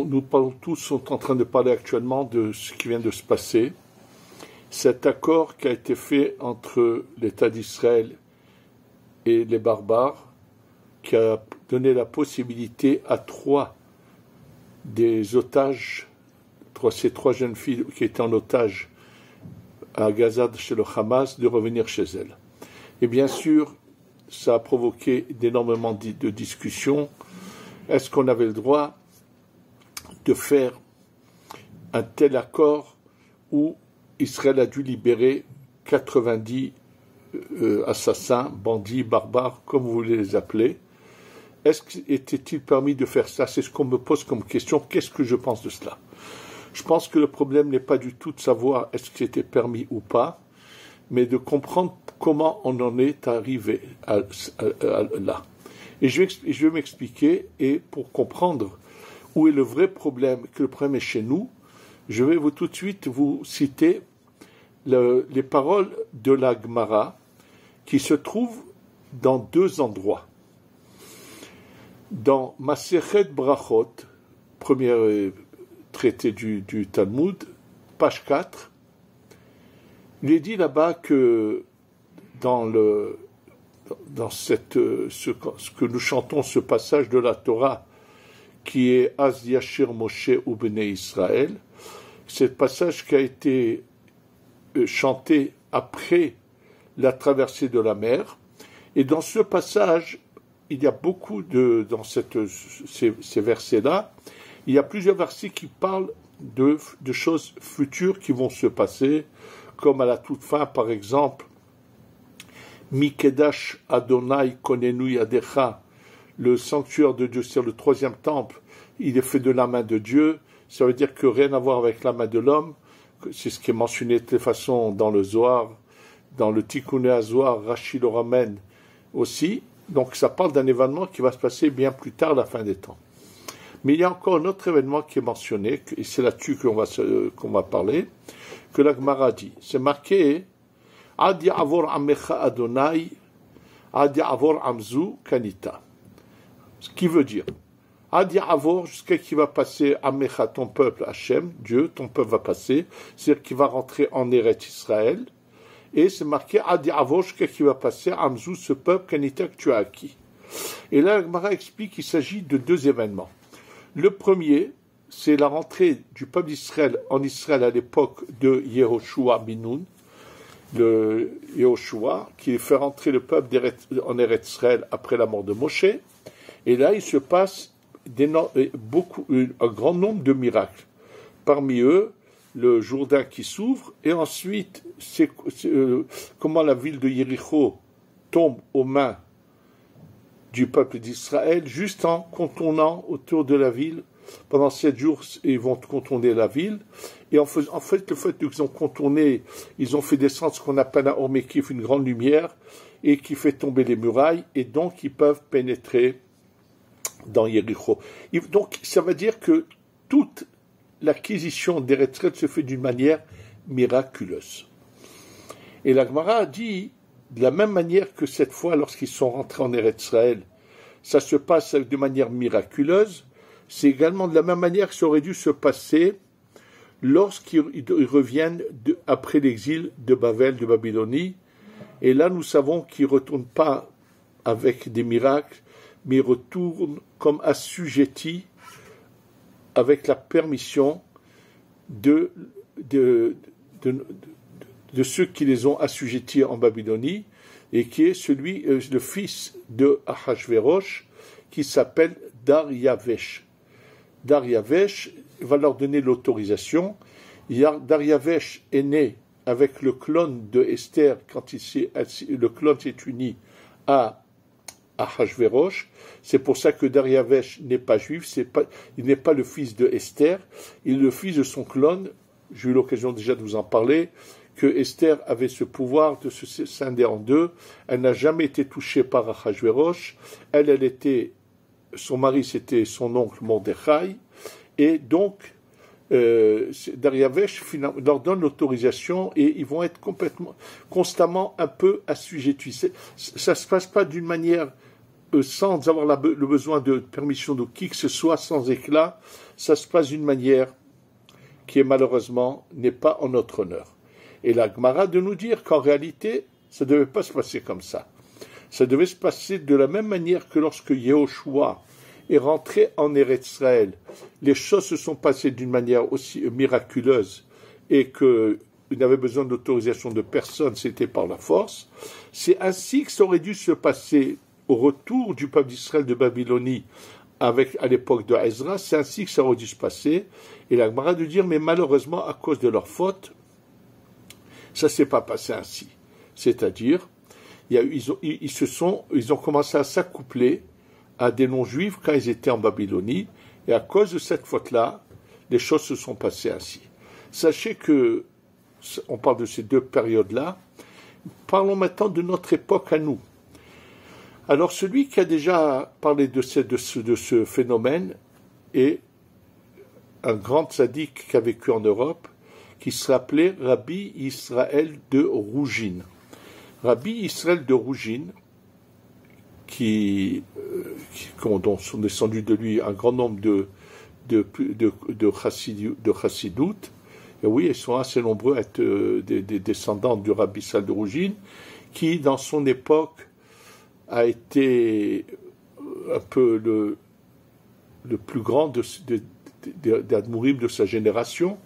nous parlons tous, sont en train de parler actuellement de ce qui vient de se passer. Cet accord qui a été fait entre l'État d'Israël et les barbares, qui a donné la possibilité à ces trois jeunes filles qui étaient en otage à Gaza chez le Hamas, de revenir chez elles. Et bien sûr, ça a provoqué énormément de discussions. Est-ce qu'on avait le droit de faire un tel accord où Israël a dû libérer 90 assassins, bandits, barbares, comme vous voulez les appeler? Était-il permis de faire ça? C'est ce qu'on me pose comme question. Qu'est-ce que je pense de cela? Je pense que le problème n'est pas du tout de savoir est-ce que c'était permis ou pas, mais de comprendre comment on en est arrivé là. Et je vais m'expliquer, et pour comprendre où est le vrai problème, que le problème est chez nous, je vais tout de suite vous citer les paroles de la Gemara qui se trouvent dans deux endroits. Dans Masechet Brachot, premier traité du Talmud, page 4, il est dit là-bas que ce que nous chantons, ce passage de la Torah, qui est Az Yashir Moshe ou Bnei Israël, c'est le passage qui a été chanté après la traversée de la mer. Et dans ce passage, il y a beaucoup dans ces versets-là, il y a plusieurs versets qui parlent de choses futures qui vont se passer, comme à la toute fin, par exemple, Mikedash Adonai Konenu Yadecha, le sanctuaire de Dieu, c'est le troisième temple, il est fait de la main de Dieu. Ça veut dire que rien à voir avec la main de l'homme. C'est ce qui est mentionné de toute façon dans le Zohar, dans le Tikkun HaZohar, Rashi le ramène aussi. Donc ça parle d'un événement qui va se passer bien plus tard, à la fin des temps. Mais il y a encore un autre événement qui est mentionné, et c'est là-dessus qu'on va parler, que la Gemara dit. C'est marqué Ad Ya'avor Amecha Adonai, Ad Ya'avor Amzu Kanita. Ce qui veut dire Ad Ya'avor, jusqu'à qui va passer Amecha, ton peuple, Hachem, Dieu, ton peuple va passer, c'est-à-dire qu'il va rentrer en Eretz Israël, et c'est marqué Ad Ya'avor, jusqu'à qui va passer Amzu, ce peuple Kanita que tu as acquis. Et là, la Gemara explique qu'il s'agit de deux événements. Le premier, c'est la rentrée du peuple d'Israël en Israël à l'époque de Yehoshua Binoun, le Yehoshua, qui fait rentrer le peuple en Eretz Israël après la mort de Moshe. Et là, il se passe un grand nombre de miracles. Parmi eux, le Jourdain qui s'ouvre, et ensuite, comment la ville de Yéricho tombe aux mains du peuple d'Israël, juste en contournant autour de la ville. Pendant 7 jours, ils vont contourner la ville. Et en fait, le fait qu'ils ont contourné, ils ont fait descendre ce qu'on appelle un Ormekif, une grande lumière, et qui fait tomber les murailles, et donc ils peuvent pénétrer dans Yéricho. Donc, ça veut dire que toute l'acquisition d'Eretz Israël se fait d'une manière miraculeuse. Et la Gemara a dit, de la même manière que cette fois, lorsqu'ils sont rentrés en Eretz Israël, ça se passe de manière miraculeuse, c'est également de la même manière que ça aurait dû se passer lorsqu'ils reviennent après l'exil de Babel, de Babylonie. Et là, nous savons qu'ils ne retournent pas avec des miracles, mais ils retournent comme assujettis avec la permission de ceux qui les ont assujettis en Babylonie, et qui est le fils de Ahashverosh, qui s'appelle Daryavesh. Daryavesh va leur donner l'autorisation. Daryavesh est né avec le clone de Esther, quand le clone s'est uni à Ahashverosh. C'est pour ça que Daryavesh n'est pas juif, il n'est pas le fils de Esther, il est le fils de son clone. J'ai eu l'occasion déjà de vous en parler, que Esther avait ce pouvoir de se scinder en deux. Elle n'a jamais été touchée par Ahashverosh. Son mari, c'était son oncle Mordechai. Et donc, Daryavesh leur donne l'autorisation et ils vont être constamment un peu assujettis. Ça ne se passe pas d'une manière sans avoir le besoin de permission de qui que ce soit, sans éclat, ça se passe d'une manière qui est malheureusement n'est pas en notre honneur. Et la Gemara de nous dire qu'en réalité, ça ne devait pas se passer comme ça. Ça devait se passer de la même manière que lorsque Yehoshua est rentré en Eretz Israël, les choses se sont passées d'une manière aussi miraculeuse et qu'il n'avait besoin d'autorisation de personne, c'était par la force. C'est ainsi que ça aurait dû se passer au retour du peuple d'Israël de Babylonie à l'époque de Ezra, c'est ainsi que ça aurait dû se passer. Et la Gemara de dire, mais malheureusement, à cause de leur faute, ça ne s'est pas passé ainsi. C'est-à-dire, ils ont commencé à s'accoupler à des non-juifs quand ils étaient en Babylonie, et à cause de cette faute-là, les choses se sont passées ainsi. Sachez que, on parle de ces deux périodes-là, parlons maintenant de notre époque à nous. Alors celui qui a déjà parlé de ce phénomène est un grand tzaddik qui a vécu en Europe, qui s'appelait Rabbi Israël de Rougine. Rabbi Israël de Rougine, dont sont descendus de lui un grand nombre de chassidoutes, et oui, ils sont assez nombreux à être des descendants du Rabbi Israël de Rougine, qui, dans son époque, a été un peu le plus grand d'Admourim de sa génération.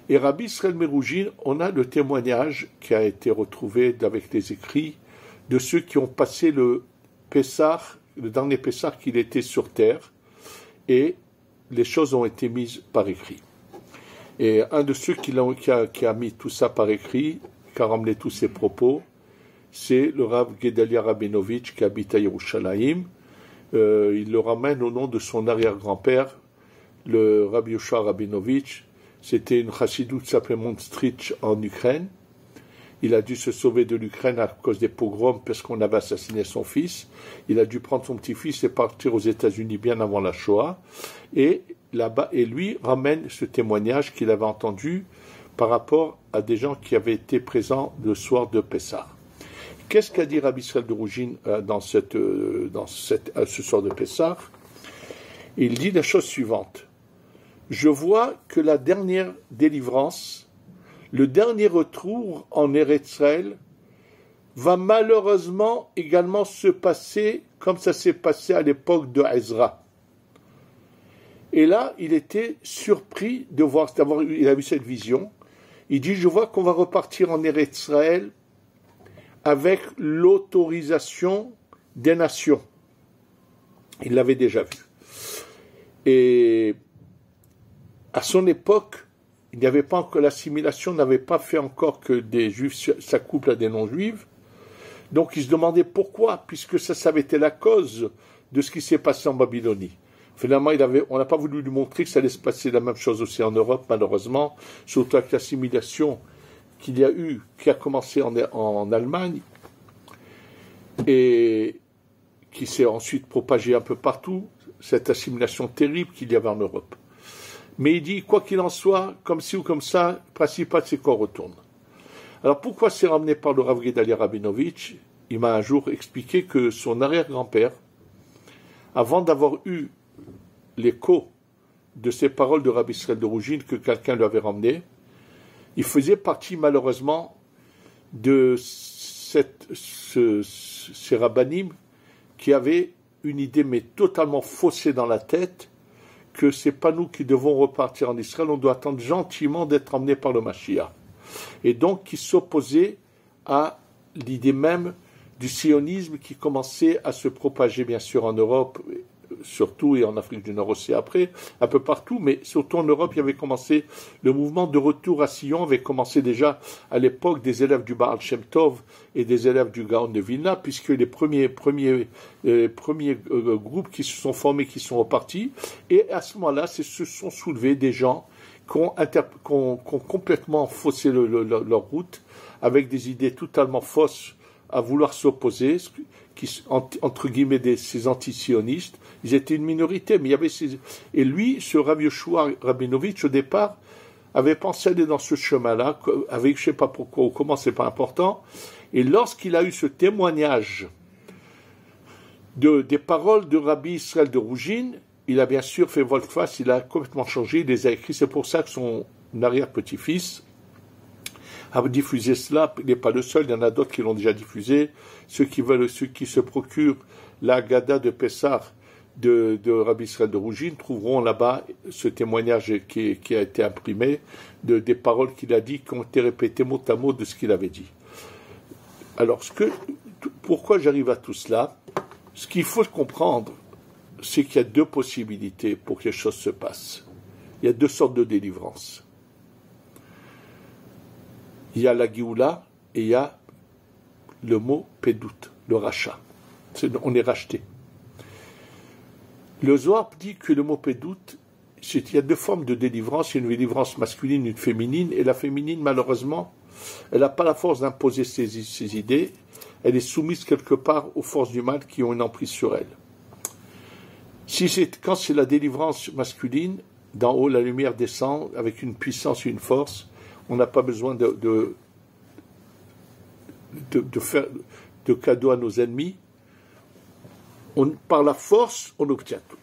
Et Rabbi Israël Mérougine, on a le témoignage qui a été retrouvé avec les écrits de ceux qui ont passé le dernier Pessah qu'il était sur terre, et les choses ont été mises par écrit. Et un de ceux qui a mis tout ça par écrit, qui a ramené tous ses propos, c'est le Rav Gedalia Rabinovitch qui habite à Yerushalayim. Il le ramène au nom de son arrière-grand-père, le Rav Yoshua Rabinovitch. C'était une chassidoute qui s'appelait Monstrich en Ukraine. Il a dû se sauver de l'Ukraine à cause des pogroms parce qu'on avait assassiné son fils. Il a dû prendre son petit-fils et partir aux États-Unis bien avant la Shoah. Et là-bas, et lui ramène ce témoignage qu'il avait entendu par rapport à des gens qui avaient été présents le soir de Pessah. Qu'est-ce qu'a dit Rabbi Israël de Rougine ce soir de Pessah? Il dit la chose suivante. Je vois que la dernière délivrance, le dernier retour en Eretz Israël, va malheureusement également se passer comme ça s'est passé à l'époque de Ezra. Et là, il était surpris de voir, il a vu cette vision. Il dit, je vois qu'on va repartir en Eretz Israël avec l'autorisation des nations. Il l'avait déjà vu. Et à son époque, il n'y avait pas encore, l'assimilation n'avait pas fait encore que des juifs s'accouplent à des non-juifs. Donc il se demandait pourquoi, puisque ça avait été la cause de ce qui s'est passé en Babylonie. Finalement, on n'a pas voulu lui montrer que ça allait se passer la même chose aussi en Europe, malheureusement, surtout avec l'assimilation qui a commencé en Allemagne, et qui s'est ensuite propagée un peu partout, cette assimilation terrible qu'il y avait en Europe. Mais il dit, quoi qu'il en soit, comme ci ou comme ça, le principal c'est qu'on retourne. Alors pourquoi c'est ramené par le Rav Gedalia Rabinovitch? Il m'a un jour expliqué que son arrière-grand-père, avant d'avoir eu l'écho de ces paroles de Rabbi Israël de Rougine que quelqu'un lui avait ramené, il faisait partie malheureusement de ces rabbanim qui avaient une idée mais totalement faussée dans la tête, que c'est pas nous qui devons repartir en Israël, on doit attendre gentiment d'être emmenés par le Mashiach. Et donc qui s'opposait à l'idée même du sionisme qui commençait à se propager bien sûr en Europe, surtout, et en Afrique du Nord aussi après, un peu partout, mais surtout en Europe, il y avait commencé, le mouvement de retour à Sion avait commencé déjà à l'époque des élèves du Baal Shem Tov et des élèves du Gaon de Vilna, puisque les premiers groupes qui se sont formés, qui sont repartis, et à ce moment-là, se sont soulevés des gens qui ont complètement faussé leur route, avec des idées totalement fausses à vouloir s'opposer, entre guillemets, ces anti-sionistes. Ils étaient une minorité, mais il y avait et lui, ce Rav Yoshua Rabinovitch, au départ, avait pensé aller dans ce chemin-là, avec je ne sais pas pourquoi ou comment, c'est pas important. Et lorsqu'il a eu ce témoignage des paroles de Rabbi Israël de Rougine, il a bien sûr fait volte-face, il a complètement changé, il les a écrits, c'est pour ça que son arrière-petit-fils a diffusé cela, il n'est pas le seul, il y en a d'autres qui l'ont déjà diffusé, ceux qui se procurent la Gada de Pessah de Rabbi Israël de Rougine trouveront là-bas ce témoignage qui a été imprimé des paroles qu'il a dit, qui ont été répétées mot à mot de ce qu'il avait dit. Alors, pourquoi j'arrive à tout cela? Ce qu'il faut comprendre, c'est qu'il y a deux possibilités pour que les choses se passent. Il y a deux sortes de délivrance. Il y a la Géoula et il y a le mot pédout, le rachat. On est racheté. Le Zohar dit que le mot pédout, il y a deux formes de délivrance. Il y a une délivrance masculine, une féminine. Et la féminine, malheureusement, elle n'a pas la force d'imposer ses idées. Elle est soumise quelque part aux forces du mal qui ont une emprise sur elle. Quand c'est la délivrance masculine, d'en haut, la lumière descend avec une puissance et une force. On n'a pas besoin de faire de cadeaux à nos ennemis. Par la force, on obtient tout.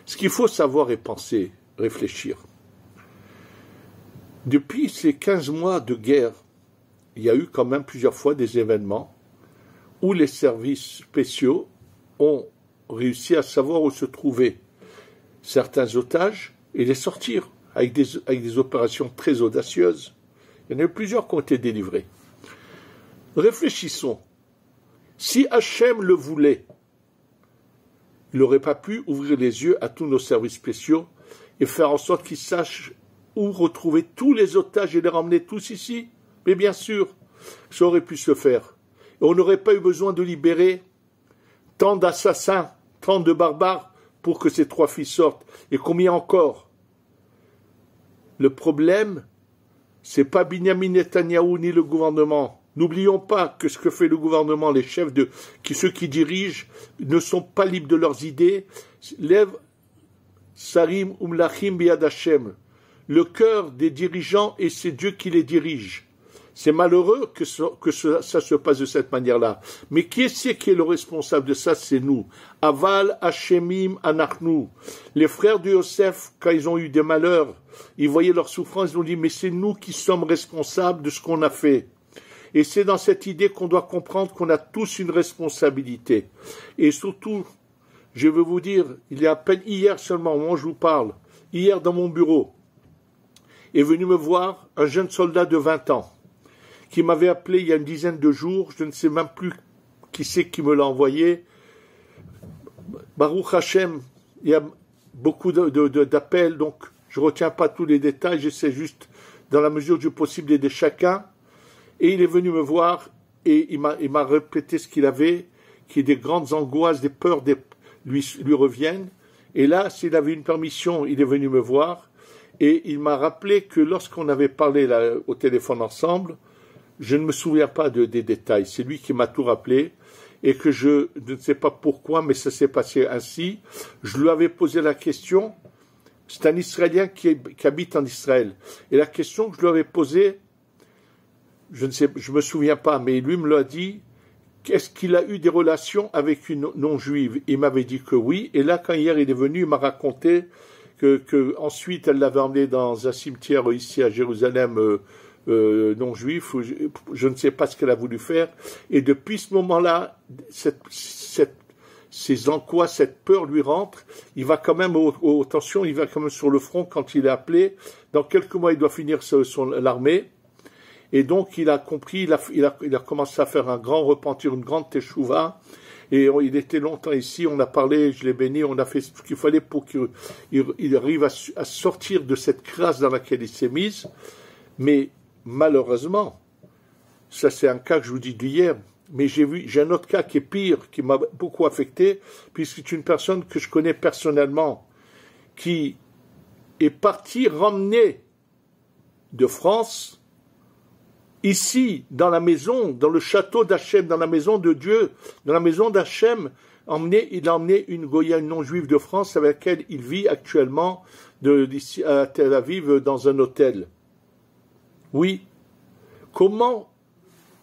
Ce qu'il faut savoir et penser, réfléchir. Depuis ces 15 mois de guerre, il y a eu quand même plusieurs fois des événements où les services spéciaux ont réussi à savoir où se trouvaient certains otages et les sortir avec des opérations très audacieuses. Il y en a eu plusieurs qui ont été délivrés. Réfléchissons. Si Hachem le voulait, il n'aurait pas pu ouvrir les yeux à tous nos services spéciaux et faire en sorte qu'ils sachent où retrouver tous les otages et les ramener tous ici. Mais bien sûr, ça aurait pu se faire. Et on n'aurait pas eu besoin de libérer tant d'assassins, tant de barbares pour que ces 3 filles sortent. Et combien encore? Le problème, c'est pas Binyamin Netanyahou ni le gouvernement. N'oublions pas que ce que fait le gouvernement, les chefs ceux qui dirigent, ne sont pas libres de leurs idées. Lève Sarim Umlachim Biad Hashem. Le cœur des dirigeants, et c'est Dieu qui les dirige. C'est malheureux que ça se passe de cette manière-là. Mais qui est le responsable de ça? C'est nous. Aval Hashemim Anachnu. Les frères de Yosef, quand ils ont eu des malheurs, ils voyaient leur souffrance, ils ont dit, mais c'est nous qui sommes responsables de ce qu'on a fait. Et c'est dans cette idée qu'on doit comprendre qu'on a tous une responsabilité. Et surtout, je veux vous dire, il y a à peine hier seulement, au moment où je vous parle, hier dans mon bureau, est venu me voir un jeune soldat de 20 ans, qui m'avait appelé il y a une dizaine de jours, je ne sais même plus qui c'est qui me l'a envoyé. Baruch Hashem, il y a beaucoup d'appels, donc je ne retiens pas tous les détails, j'essaie juste, dans la mesure du possible, d'aider chacun. Et il est venu me voir, et il m'a répété ce qu'il avait, qui des grandes angoisses, des peurs lui reviennent. Et là, s'il avait une permission, il est venu me voir, et il m'a rappelé que lorsqu'on avait parlé là, au téléphone ensemble, je ne me souviens pas des détails, c'est lui qui m'a tout rappelé, et que je ne sais pas pourquoi, mais ça s'est passé ainsi. Je lui avais posé la question, c'est un Israélien qui habite en Israël, et la question que je lui avais posée, je me souviens pas, mais lui me l'a dit, est-ce qu'il a eu des relations avec une non-juive? Il m'avait dit que oui, et là, quand hier il est venu, il m'a raconté que ensuite elle l'avait emmené dans un cimetière ici à Jérusalem, non-juif, je ne sais pas ce qu'elle a voulu faire, et depuis ce moment-là, ces angoisses, cette peur lui rentre, il va quand même attention, il va quand même sur le front quand il est appelé, dans quelques mois il doit finir l'armée, et donc il a compris, il a commencé à faire un grand repentir, une grande teshuva, et il était longtemps ici, on a parlé, je l'ai béni, on a fait ce qu'il fallait pour qu'il arrive à sortir de cette crasse dans laquelle il s'est mis, mais malheureusement, ça c'est un cas que je vous dis d'hier, mais j'ai un autre cas qui est pire, qui m'a beaucoup affecté, puisque c'est une personne que je connais personnellement, qui est partie ramener de France, ici, dans la maison, dans le château d'Hachem, dans la maison de Dieu, dans la maison d'Hachem, il a emmené une Goya, une non-juive de France, avec laquelle il vit actuellement, d'ici à Tel Aviv, dans un hôtel. Oui. Comment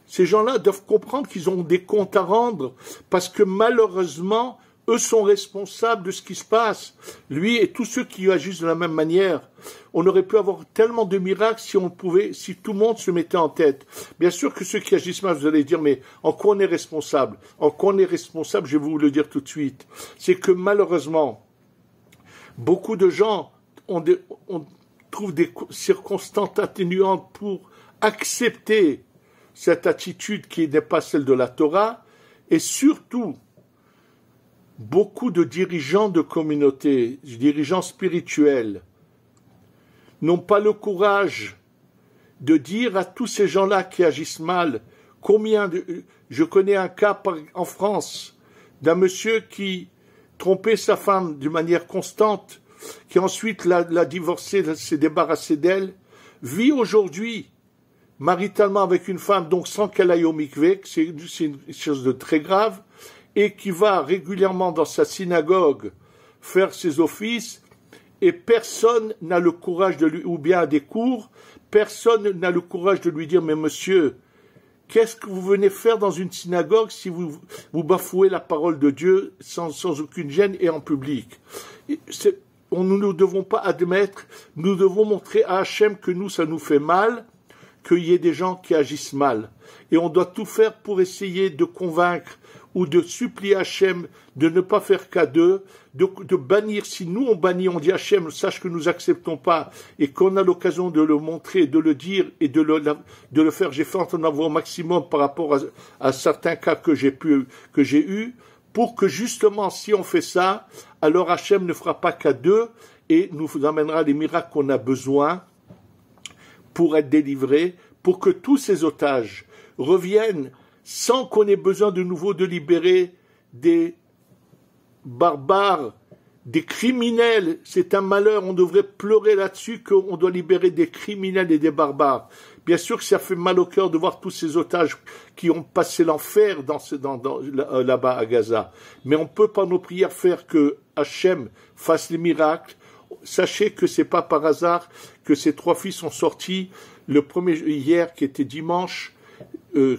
Ces gens-là doivent comprendre qu'ils ont des comptes à rendre, parce que malheureusement, eux sont responsables de ce qui se passe. Lui et tous ceux qui agissent de la même manière. On aurait pu avoir tellement de miracles si tout le monde se mettait en tête. Bien sûr que ceux qui agissent mal, vous allez dire, mais en quoi on est responsable? En quoi on est responsable, je vais vous le dire tout de suite. C'est que malheureusement, beaucoup de gens on trouve des circonstances atténuantes pour accepter cette attitude qui n'est pas celle de la Torah, et surtout, beaucoup de dirigeants de communautés, dirigeants spirituels, n'ont pas le courage de dire à tous ces gens-là qui agissent mal, je connais un cas en France d'un monsieur qui trompait sa femme d'une manière constante, qui ensuite l'a divorcée, s'est débarrassé d'elle, vit aujourd'hui maritalement avec une femme, donc sans qu'elle aille au mikvé, c'est une chose de très grave, et qui va régulièrement dans sa synagogue faire ses offices, et personne n'a le courage de lui, ou bien à des cours, personne n'a le courage de lui dire, mais monsieur, qu'est-ce que vous venez faire dans une synagogue si vous bafouez la parole de Dieu sans aucune gêne et en public? Nous ne devons pas admettre, nous devons montrer à Hachem que nous, ça nous fait mal, qu'il y ait des gens qui agissent mal. Et on doit tout faire pour essayer de convaincre ou de supplier Hachem de ne pas faire cas d'eux, de bannir. Si nous on bannit, on dit Hachem, sache que nous n'acceptons pas, et qu'on a l'occasion de le montrer, de le dire et de le faire. J'ai fait en avoir au maximum par rapport à certains cas que j'ai eu, pour que justement, si on fait ça, alors Hachem ne fera pas cas d'eux et nous amènera les miracles qu'on a besoin pour être délivrés, pour que tous ces otages reviennent sans qu'on ait besoin de nouveau de libérer des barbares, des criminels. C'est un malheur, on devrait pleurer là-dessus qu'on doit libérer des criminels et des barbares. Bien sûr que ça fait mal au cœur de voir tous ces otages qui ont passé l'enfer là-bas à Gaza. Mais on ne peut pas nos prières faire que Hachem fasse les miracles. Sachez que c'est pas par hasard que ces 3 filles sont sorties le premier hier, qui était dimanche.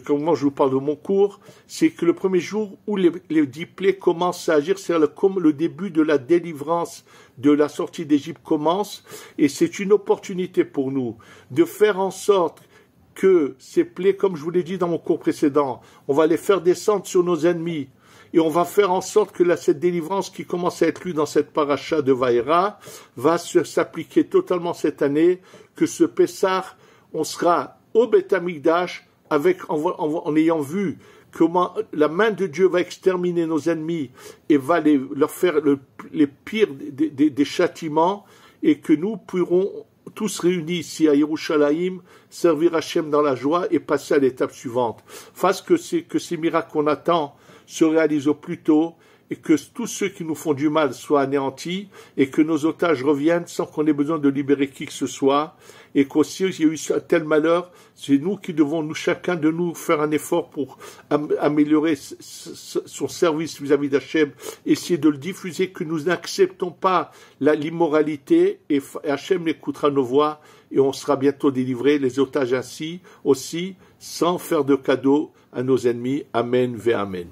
Comment je vous parle de mon cours, c'est que le premier jour où les 10 plaies commencent à agir, c'est le début de la délivrance, de la sortie d'Égypte commence, et c'est une opportunité pour nous de faire en sorte que ces plaies, comme je vous l'ai dit dans mon cours précédent, on va les faire descendre sur nos ennemis, et on va faire en sorte que cette délivrance qui commence à être lue dans cette paracha de Vaïra va s'appliquer totalement cette année, que ce Pessah, on sera au Beth Amikdash, en ayant vu comment la main de Dieu va exterminer nos ennemis et va leur faire les pires des châtiments, et que nous pourrons tous réunis ici à Yerushalayim servir Hachem dans la joie et passer à l'étape suivante. Fasse que ces miracles qu'on attend se réalisent au plus tôt, et que tous ceux qui nous font du mal soient anéantis, et que nos otages reviennent sans qu'on ait besoin de libérer qui que ce soit, et qu'aussi il y a eu un tel malheur, c'est nous qui devons, chacun de nous, faire un effort pour améliorer son service vis-à-vis d'Hachem, essayer de le diffuser, que nous n'acceptons pas l'immoralité, et Hachem écoutera nos voix, et on sera bientôt délivrés, les otages ainsi, aussi, sans faire de cadeaux à nos ennemis. Amen ve Amen.